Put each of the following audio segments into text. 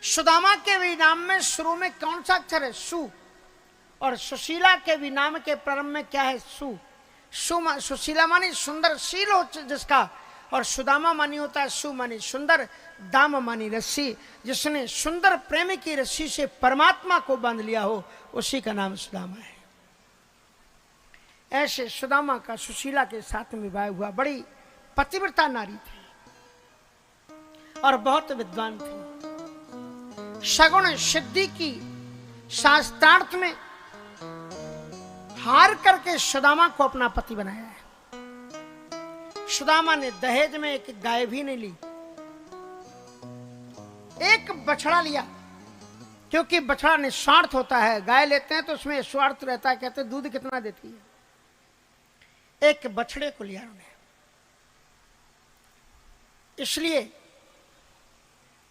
सुदामा के भी नाम में शुरू में कौन सा अक्षर है? सु। और सुशीला के भी नाम के प्रारंभ में क्या है? सु। सुशीला मानी सुंदर शील हो जिसका, और सुदामा मानी होता है सु मानी सुंदर, दाम मानी रस्सी। जिसने सुंदर प्रेम की रस्सी से परमात्मा को बांध लिया हो उसी का नाम सुदामा है। ऐसे सुदामा का सुशीला के साथ में विवाह हुआ। बड़ी पतिव्रता नारी थी और बहुत विद्वान थी। सगुण सिद्धि की शास्त्रार्थ में हार करके सुदामा को अपना पति बनाया है। सुदामा ने दहेज में एक गाय भी नहीं ली, एक बछड़ा लिया, क्योंकि बछड़ा निस्वार्थ होता है। गाय लेते हैं तो उसमें स्वार्थ रहता है, कहते दूध कितना देती है। एक बछड़े को लिया उन्होंने। इसलिए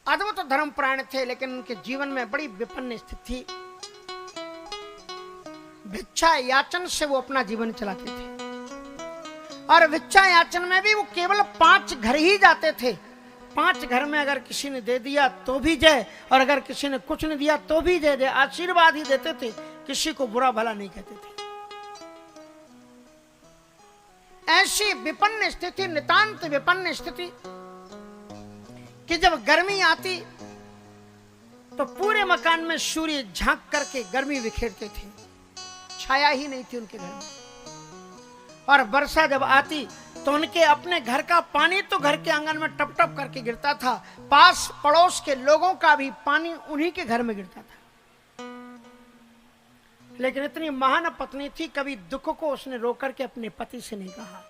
अद्भुत धर्मपरायण थे, लेकिन उनके जीवन में बड़ी विपन्न स्थिति थी। भिक्षा याचन से वो अपना जीवन चलाते थे, और भिक्षा याचन में भी वो केवल 5 घर ही जाते थे। 5 घर में अगर किसी ने दे दिया तो भी जय, और अगर किसी ने कुछ नहीं दिया तो भी जय। आशीर्वाद ही देते थे, किसी को बुरा भला नहीं कहते थे। ऐसी विपन्न स्थिति, नितांत विपन्न स्थिति, कि जब गर्मी आती तो पूरे मकान में सूर्य झांक करके गर्मी बिखेरते थे, छाया ही नहीं थी उनके घर में। और वर्षा जब आती तो उनके अपने घर का पानी तो घर के आंगन में टप टप करके गिरता था, पास पड़ोस के लोगों का भी पानी उन्हीं के घर में गिरता था। लेकिन इतनी महान पत्नी थी, कभी दुख को उसने रो करके अपने पति से नहीं कहा।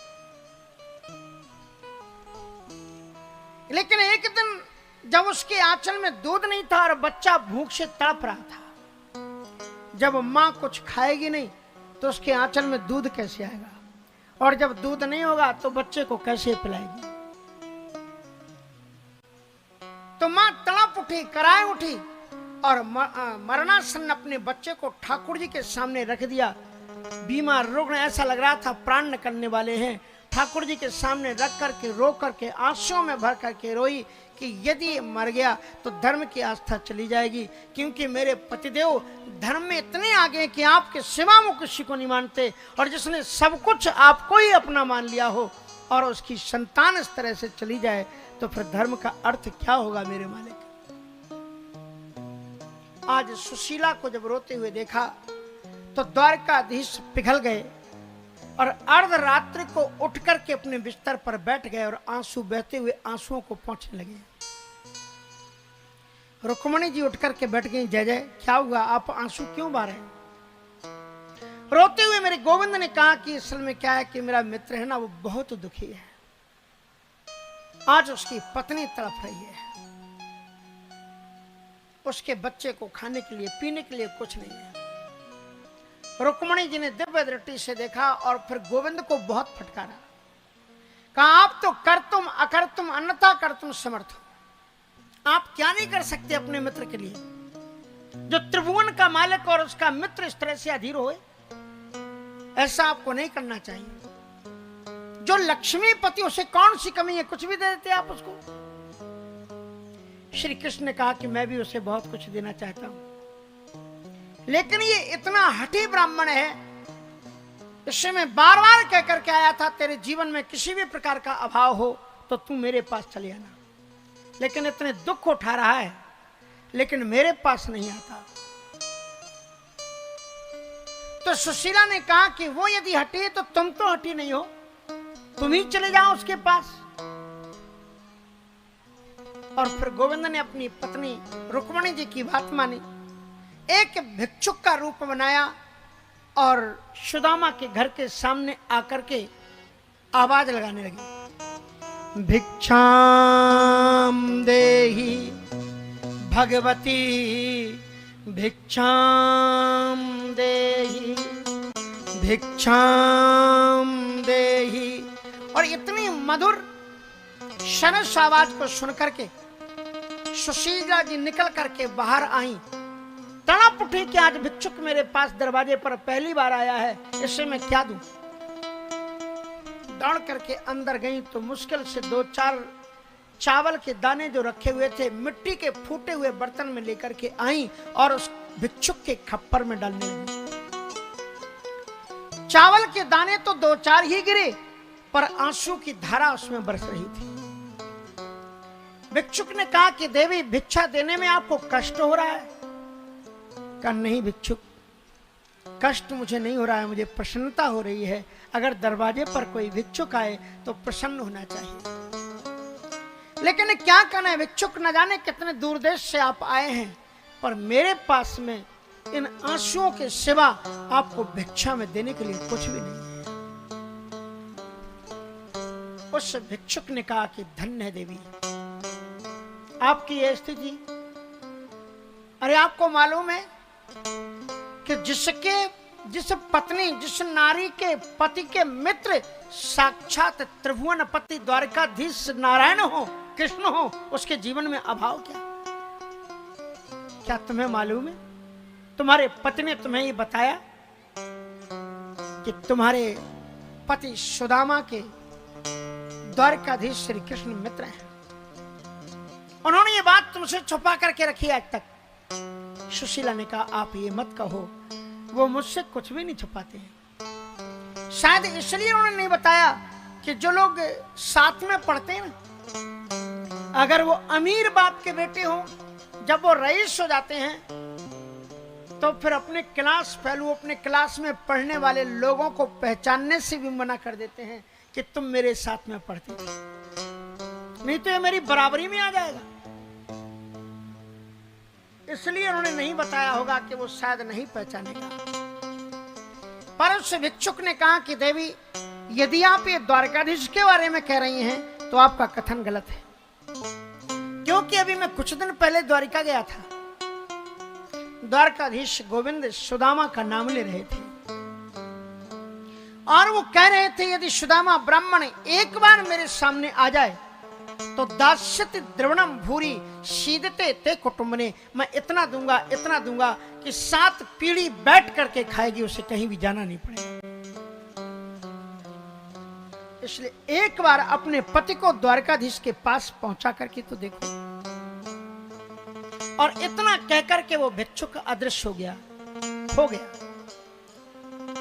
लेकिन एक दिन जब उसके आंचल में दूध नहीं था और बच्चा भूख से तड़प रहा था, जब मां कुछ खाएगी नहीं तो उसके आंचल में दूध कैसे आएगा, और जब दूध नहीं होगा तो बच्चे को कैसे पिलाएगी। तो मां तड़प उठी, कराए उठी, और मरणासन अपने बच्चे को ठाकुर जी के सामने रख दिया। बीमार रुग्ण, ऐसा लग रहा था प्राण निकलने वाले हैं। ठाकुर जी के सामने रख करके रो करके आंसुओं में भर करके रोई कि यदि मर गया तो धर्म की आस्था चली जाएगी, क्योंकि मेरे पतिदेव धर्म में इतने आगे कि आपके सिवा वो किसी को नहीं मानते, और जिसने सब कुछ आपको ही अपना मान लिया हो और उसकी संतान इस तरह से चली जाए तो फिर धर्म का अर्थ क्या होगा मेरे मालिक। आज सुशीला को जब रोते हुए देखा तो द्वारकाधीश पिघल गए और अर्धरात्रि को उठ करके अपने बिस्तर पर बैठ गए और आंसू बहते हुए आंसुओं को पोंछने लगे। रुक्मणी जी उठ करके बैठ गई। जय जय, क्या हुआ, आप आंसू क्यों बहा रहे हैं? रोते हुए मेरे गोविंद ने कहा कि असल में क्या है कि मेरा मित्र है ना, वो बहुत दुखी है। आज उसकी पत्नी तड़प रही है, उसके बच्चे को खाने के लिए पीने के लिए कुछ नहीं है। रुक्मणी जी ने दिव्य दृष्टि से देखा और फिर गोविंद को बहुत फटकारा। कहा आप तो कर तुम अकर तुम अन्यथा कर तुम समर्थ हो, आप क्या नहीं कर सकते अपने मित्र के लिए? जो त्रिभुवन का मालिक और उसका मित्र इस तरह से अधीर होए, ऐसा आपको नहीं करना चाहिए। जो लक्ष्मीपति, उसे कौन सी कमी है, कुछ भी दे देते आप उसको। श्री कृष्ण ने कहा कि मैं भी उसे बहुत कुछ देना चाहता हूं, लेकिन ये इतना हठी ब्राह्मण है, इससे मैं बार बार कह करके आया था तेरे जीवन में किसी भी प्रकार का अभाव हो तो तू मेरे पास चले आना, लेकिन इतने दुख उठा रहा है लेकिन मेरे पास नहीं आता। तो सुशीला ने कहा कि वो यदि हटी है तो तुम तो हटी नहीं हो, तुम ही चले जाओ उसके पास। और फिर गोविंद ने अपनी पत्नी रुक्मणी जी की बात मानी, एक भिक्षुक का रूप बनाया और सुदामा के घर के सामने आकर के आवाज लगाने लगी, भिक्षाम देहि भगवती भिक्षाम देहि भिक्षाम देहि। और इतनी मधुर सरस आवाज को सुनकर के सुशीला जी निकल करके बाहर आई। तड़प उठी कि आज भिक्षुक मेरे पास दरवाजे पर पहली बार आया है, इससे मैं क्या दूं। दौड़ करके अंदर गई तो मुश्किल से 2-4 चावल के दाने जो रखे हुए थे मिट्टी के फूटे हुए बर्तन में लेकर के आई और उस भिक्षुक के खप्पर में डालने लगी। चावल के दाने तो 2-4 ही गिरे, पर आंसू की धारा उसमें बरस रही थी। भिक्षुक ने कहा कि देवी, भिक्षा देने में आपको कष्ट हो रहा है? कहा नहीं भिक्षुक, कष्ट मुझे नहीं हो रहा है, मुझे प्रसन्नता हो रही है। अगर दरवाजे पर कोई भिक्षुक आए तो प्रसन्न होना चाहिए। लेकिन क्या कहना है भिक्षुक, न जाने कितने दूर देश से आप आए हैं, पर मेरे पास में इन आंसुओं के सिवा आपको भिक्षा में देने के लिए कुछ भी नहीं है। उस भिक्षुक ने कहा कि धन्य है देवी आपकी यह स्थिति। अरे आपको मालूम है कि जिस पत्नी, जिस नारी के पति के मित्र साक्षात त्रिभुवनपति द्वारकाधीश नारायण हो, कृष्ण हो, उसके जीवन में अभाव क्या तुम्हें मालूम है? तुम्हारे पति ने तुम्हें ये बताया कि तुम्हारे पति सुदामा के द्वारकाधीश श्री कृष्ण मित्र हैं। उन्होंने ये बात तुमसे छुपा करके रखी आज तक। सुशीला ने कहा आप ये मत कहो, वो मुझसे कुछ भी नहीं छुपाते हैं। शायद इसलिए उन्होंने नहीं बताया कि जो लोग साथ में पढ़ते हैं ना, अगर वो अमीर बाप के बेटे हों, जब वो रईस हो जाते हैं तो फिर अपने क्लास फेलो, अपने क्लास में पढ़ने वाले लोगों को पहचानने से भी मना कर देते हैं कि तुम मेरे साथ में पढ़ते थे, नहीं तो ये मेरी बराबरी में आ जाएगा। इसलिए उन्होंने नहीं बताया होगा कि वो शायद नहीं पहचानेगा। पर उस भिक्षुक ने कहा कि देवी, यदि आप ये द्वारकाधीश के बारे में कह रही हैं तो आपका कथन गलत है, क्योंकि अभी मैं कुछ दिन पहले द्वारिका गया था। द्वारकाधीश गोविंद सुदामा का नाम ले रहे थे और वो कह रहे थे यदि सुदामा ब्राह्मण एक बार मेरे सामने आ जाए तो दास्यति द्रवणम भूरी शीदते ते कुटुंबने, मैं इतना दूंगा कि 7 पीढ़ी बैठ करके खाएगी, उसे कहीं भी जाना नहीं पड़ेगा। इसलिए एक बार अपने पति को द्वारकाधीश के पास पहुंचा करके तो देखो। और इतना कहकर के वो भिक्षुक अदृश्य हो गया।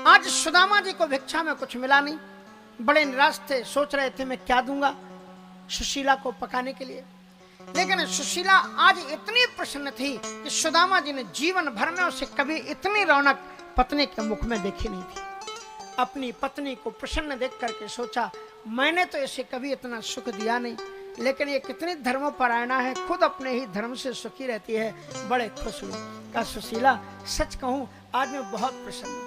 आज सुदामा जी को भिक्षा में कुछ मिला नहीं, बड़े निराश थे, सोच रहे थे मैं क्या दूंगा सुशीला को पकाने के लिए। लेकिन सुशीला आज इतनी प्रसन्न थी कि सुदामा जी ने जीवन भर में उसे कभी इतनी रौनक पत्नी के मुख में देखी नहीं थी। अपनी पत्नी को प्रसन्न देख करके सोचा मैंने तो इसे कभी इतना सुख दिया नहीं, लेकिन ये कितनी धर्मपरायणा है, खुद अपने ही धर्म से सुखी रहती है। बड़े खुश हुए। कहा सुशीला सच कहूं आज मैं बहुत प्रसन्न हूं।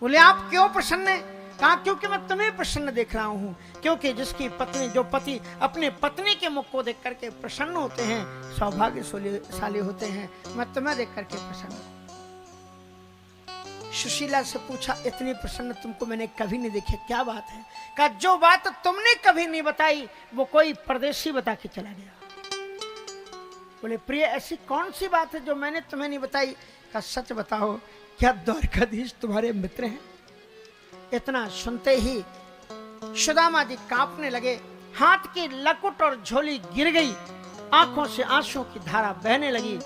बोले आप क्यों प्रसन्न है? कहा क्योंकि मैं तुम्हें प्रसन्न देख रहा हूं, क्योंकि जिसकी पत्नी, जो पति अपने पत्नी के मुख को देख करके प्रसन्न होते हैं, सौभाग्यशाली होते हैं। मैं तुम्हें देख करके प्रसन्न हूं। सुशीला से पूछा इतनी प्रसन्न तुमको मैंने कभी नहीं देखी, क्या बात है? कहा जो बात तुमने कभी नहीं बताई वो कोई परदेशी बता के चला गया। बोले प्रिय ऐसी कौन सी बात है जो मैंने तुम्हें नहीं बताई? कहा सच बताओ, क्या द्वारकाधीश तुम्हारे मित्र हैं? इतना सुनते ही सुदामा जी कांपने लगे, हाथ की लकुट और झोली गिर गई, आंखों से आंसुओं की धारा बहने लगी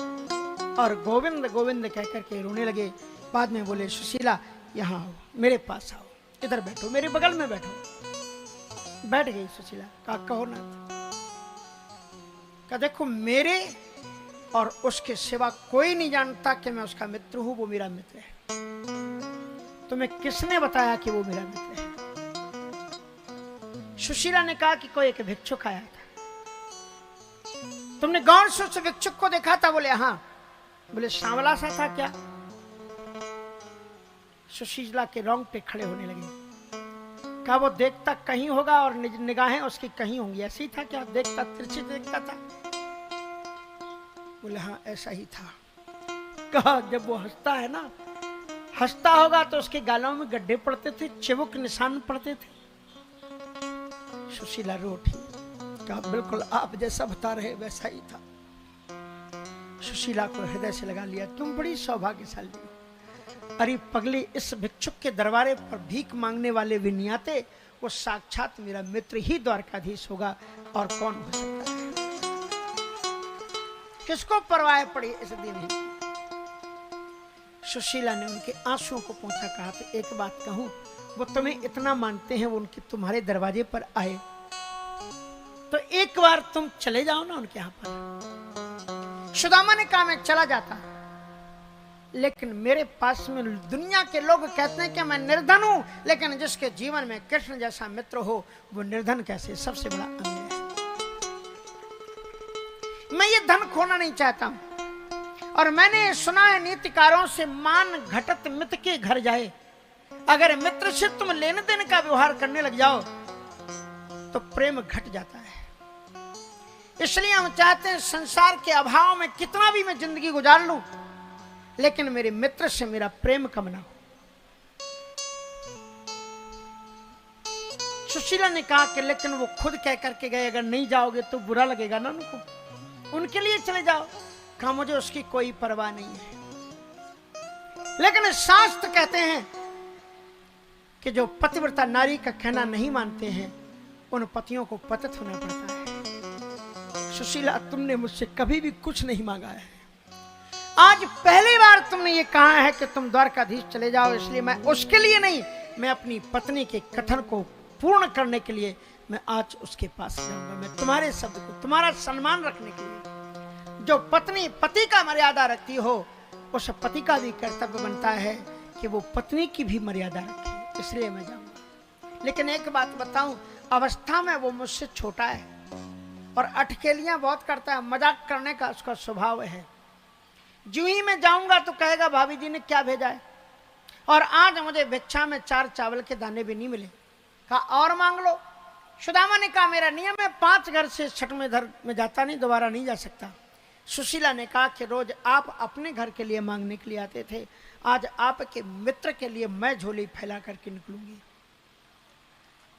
और गोविंद गोविंद कहकर के रोने लगे। बाद में बोले सुशीला यहाँ आओ, मेरे पास आओ, इधर बैठो, मेरे बगल में बैठो। बैठ गई सुशीला। कहा कहो ना। कहा देखो मेरे और उसके सिवा कोई नहीं जानता कि मैं उसका मित्र हूं, वो मेरा मित्र है। तुम्हें किसने बताया कि वो मेरा मित्र है? सुशीला ने कहा कि कोई एक भिक्षुक आया था। तुमने गौर से उस भिक्षुक को देखा था? बोले हाँ। बोले सांवला सा था क्या? सुशीला के रोंगटे खड़े होने लगे। कहा वो देखता कहीं होगा और निगाहें उसकी कहीं होंगी, ऐसी था क्या? देखता तिरछी देखता था? बोले हाँ ऐसा ही था। कहा जब वो हंसता है ना, हंसता होगा तो उसके गालों में गड्ढे पड़ते थे, चिबुक निशान पड़ते थे। सुशीला रो उठी। कहा बिल्कुल आप जैसा बता रहे वैसा ही था। सुशीला को हृदय से लगा लिया, तुम बड़ी सौभाग्यशाली हो। अरे पगली, इस भिक्षुक के दरबारे पर भीख मांगने वाले भी नहीं आते, वो साक्षात मेरा मित्र ही द्वारकाधीश होगा, और कौन हो सकता है। किसको परवाह पड़ी इस दिन ही। सुशीला ने उनके आंसुओं को पोंछा, कहा तो एक बात कहूं, वो तुम्हें इतना मानते हैं, वो उनके तुम्हारे दरवाजे पर आए तो एक बार तुम चले जाओ ना उनके यहां पर। सुदामा ने कहा मैं चला जाता, लेकिन मेरे पास में दुनिया के लोग कहते हैं कि मैं निर्धन हूं, लेकिन जिसके जीवन में कृष्ण जैसा मित्र हो वो निर्धन कैसे, सबसे बड़ा अंग है। मैं ये धन खोना नहीं चाहता हूं, और मैंने सुना है नीतिकारों से, मान घटत मित्र के घर जाए। अगर मित्र से तुम लेने देने का व्यवहार करने लग जाओ तो प्रेम घट जाता है। इसलिए हम चाहते हैं संसार के अभाव में कितना भी मैं जिंदगी गुजार लूं, लेकिन मेरे मित्र से मेरा प्रेम कम ना हो। सुशीला ने कहा कि लेकिन वो खुद कह करके गए, अगर नहीं जाओगे तो बुरा लगेगा ना उनको, उनके लिए चले जाओ। कहा मुझे उसकी कोई परवाह नहीं है, लेकिन शास्त्र कहते हैं कि जो पतिव्रता नारी का कहना नहीं मानते हैं उन पतियों को पतित होना पड़ता है। सुशीला, तुमने मुझसे कभी भी कुछ नहीं मांगा है, आज पहली बार तुमने ये कहा है कि तुम द्वारकाधीश चले जाओ, इसलिए मैं उसके लिए नहीं, मैं अपनी पत्नी के कथन को पूर्ण करने के लिए मैं आज उसके पास जाऊंगा। मैं तुम्हारे शब्द को, तुम्हारा सम्मान रखने के लिए, जो पत्नी पति का मर्यादा रखती हो, उस पति का भी कर्तव्य बनता है कि वो पत्नी की भी मर्यादा रखे, इसलिए मैं जाऊंगा। लेकिन एक बात बताऊं, अवस्था में वो मुझसे छोटा है और अटखेलियां बहुत करता है, मजाक करने का उसका स्वभाव है। जो ही मैं जाऊंगा तो कहेगा भाभी जी ने क्या भेजा है, और आज मुझे भिक्षा में 4 चावल के दाने भी नहीं मिले। कहा और मांग लो। सुदामा ने कहा मेरा नियम है, 5 घर से 6वें घर में जाता नहीं, दोबारा नहीं जा सकता। सुशीला ने कहा कि रोज आप अपने घर के लिए मांगने के लिए आते थे, आज आपके मित्र के लिए मैं झोली फैला करके निकलूंगी।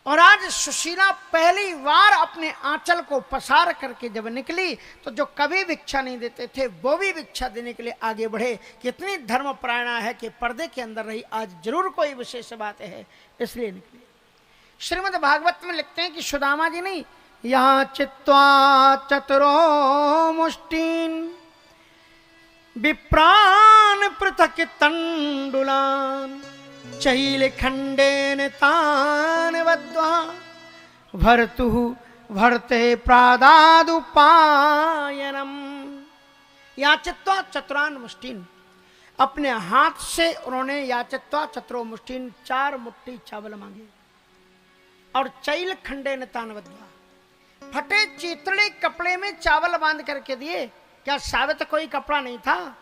और आज सुशीला पहली बार अपने आंचल को पसार करके जब निकली तो जो कभी भिक्षा नहीं देते थे वो भी भिक्षा देने के लिए आगे बढ़े। कितनी धर्मपरायणा है कि पर्दे के अंदर रही, आज जरूर कोई विशेष बात है, इसलिए निकली। श्रीमद् भागवत में लिखते हैं कि सुदामा जी नहीं, यहाँ चित्वा चतुरो मुष्टिन विप्रान पृथक तंडुलान चैल खंडेन तान वद्वा भर्तु भरते प्रादादुपायनम। याचित्वा चतुरान मुष्टिन, अपने हाथ से उन्होंने याचित्वा चतुरो मुष्टिन 4 मुट्ठी चावल मांगे, और चैल खंडेन तान वद्वा, फटे चीतड़े कपड़े में चावल बांध करके दिए। क्या साबित कोई कपड़ा नहीं था?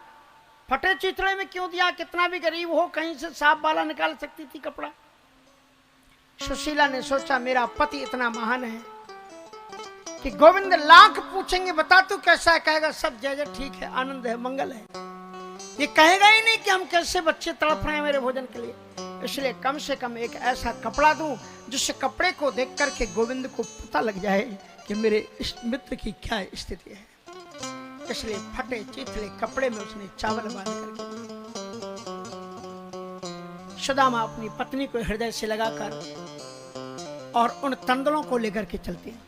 फटे चितड़े में क्यों दिया? कितना भी गरीब हो कहीं से साफ वाला निकाल सकती थी कपड़ा। सुशीला ने सोचा मेरा पति इतना महान है कि गोविंद लाख पूछेंगे बता तू कैसा है, कहेगा सब जय जय ठीक है, आनंद है, मंगल है। ये कहेगा ही नहीं कि हम कैसे बच्चे तड़प रहे हैं मेरे भोजन के लिए। इसलिए कम से कम एक ऐसा कपड़ा दूं जिस कपड़े को देख करके गोविंद को पता लग जाए कि मेरे इस मित्र की क्या स्थिति है। इसलिए फटे चिथले कपड़े में उसने चावल बांध करके, सुदामा अपनी पत्नी को हृदय से लगाकर और उन तंदुलों को लेकर के चलते हैं।